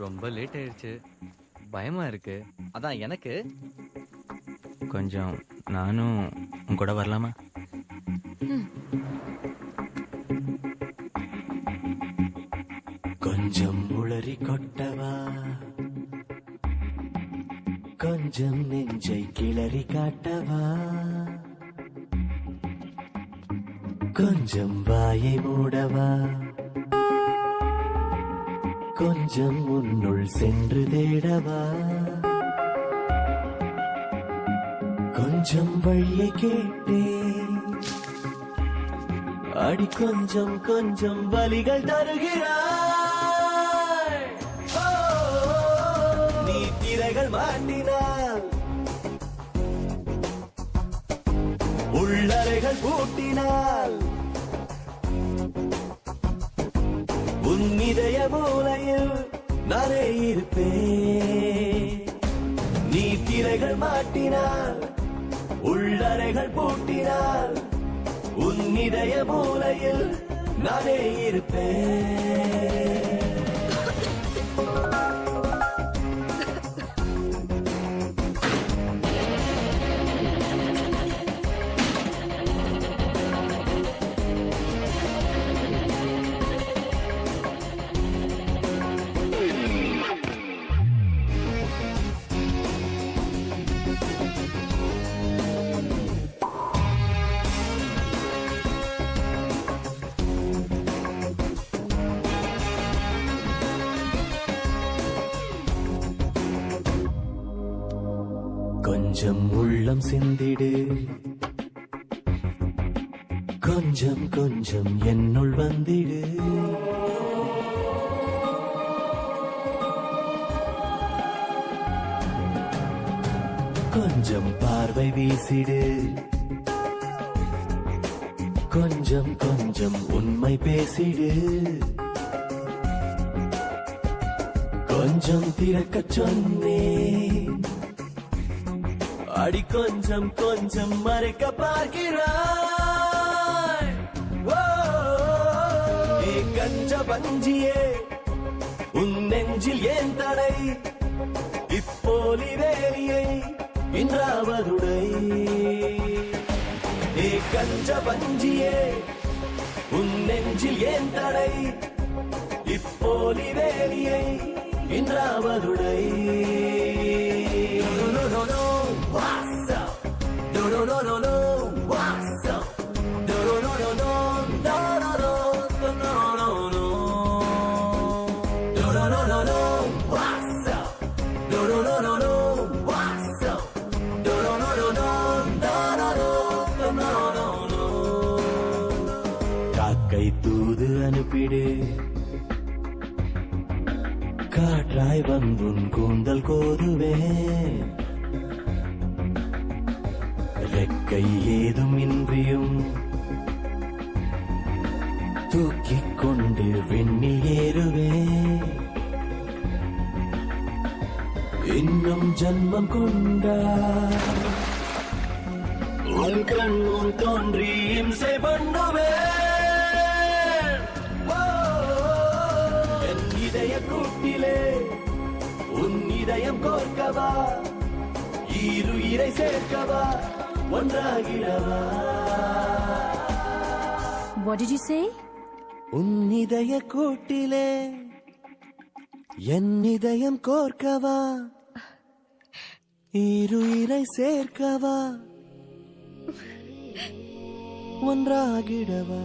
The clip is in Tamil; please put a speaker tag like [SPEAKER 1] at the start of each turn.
[SPEAKER 1] ரொம்ப லேட் ஆயிடுச்சு. பயமா இருக்கு. அதான் எனக்கு கொஞ்சம் நானும் உன் கூட வரலாமா?
[SPEAKER 2] கொஞ்சம் உளறி கொட்டவா, கொஞ்சம் நெஞ்சை கிளறி காட்டவா, கொஞ்சம் வாயை மூடவா, கொஞ்சம் உன்னுள் சென்று தேடவா, கொஞ்சம் வழியை கேட்டேன் அடி, கொஞ்சம் கொஞ்சம் வலிகள் தருகிறாய். நீ திரைகள் மாட்டினாள், உள்ளறைகள் பூட்டினாள், உன் இதய மூலையில் நானே இருப்பேன். நீ திரைகள் மாட்டினாள், உள்ளறைகள் பூட்டினாள், உன் இதய மூலையில் நானே இருப்பேன். கொஞ்சம் உள்ளம் சிந்திடு, கொஞ்சம் கொஞ்சம் என்னுள் வந்திடு, கொஞ்சம் பார்வை வீசிடு, கொஞ்சம் கொஞ்சம் உண்மை பேசிடு, கொஞ்சம் திறக்கச் சொன்னேன் அடி, கொஞ்சம் கொஞ்சம் மறைக்க பார்க்கிறாய். கஞ்ச பஞ்சியே உன் நெஞ்சில் ஏன் தடை, இப்போலி வேலியை இன்றாவதுடை. கஞ்ச பஞ்சியே உன் நெஞ்சில் ஏன் தடை, இப்போலி வேலியை இன்றாவதுடை. What's up? No no no no no. What's up? No no no no no. No no no no no no no. No no no no no. What's up? No no no no no. What's up? No no no no no. No no no no no no. காக்கை தூது அனுப்பிடு, காற்றாய் வந்துன் கூந்தல் கோதுவேன், ரெக்கை ஏதும் இன்றியும் தூக்கிக் கொண்டு விண்ணில் ஏறுவேன். இன்னும் ஜன்மம் கொண்டார் உன் கண் முன் தோன்றி இம்சை பண்ணுவேன். என் இதய கூட்டிலே உன் இதயம் கோர்க்கவா, ஈருயிரை சேர்க்கவா, ஒன்றாகிடவா.
[SPEAKER 3] What did you say?
[SPEAKER 2] உன் இதய கூட்டிலே என் இதயம் கோர்க்கவா, ஈருயிரை சேர்க்கவா, ஒன்றாகிடவா.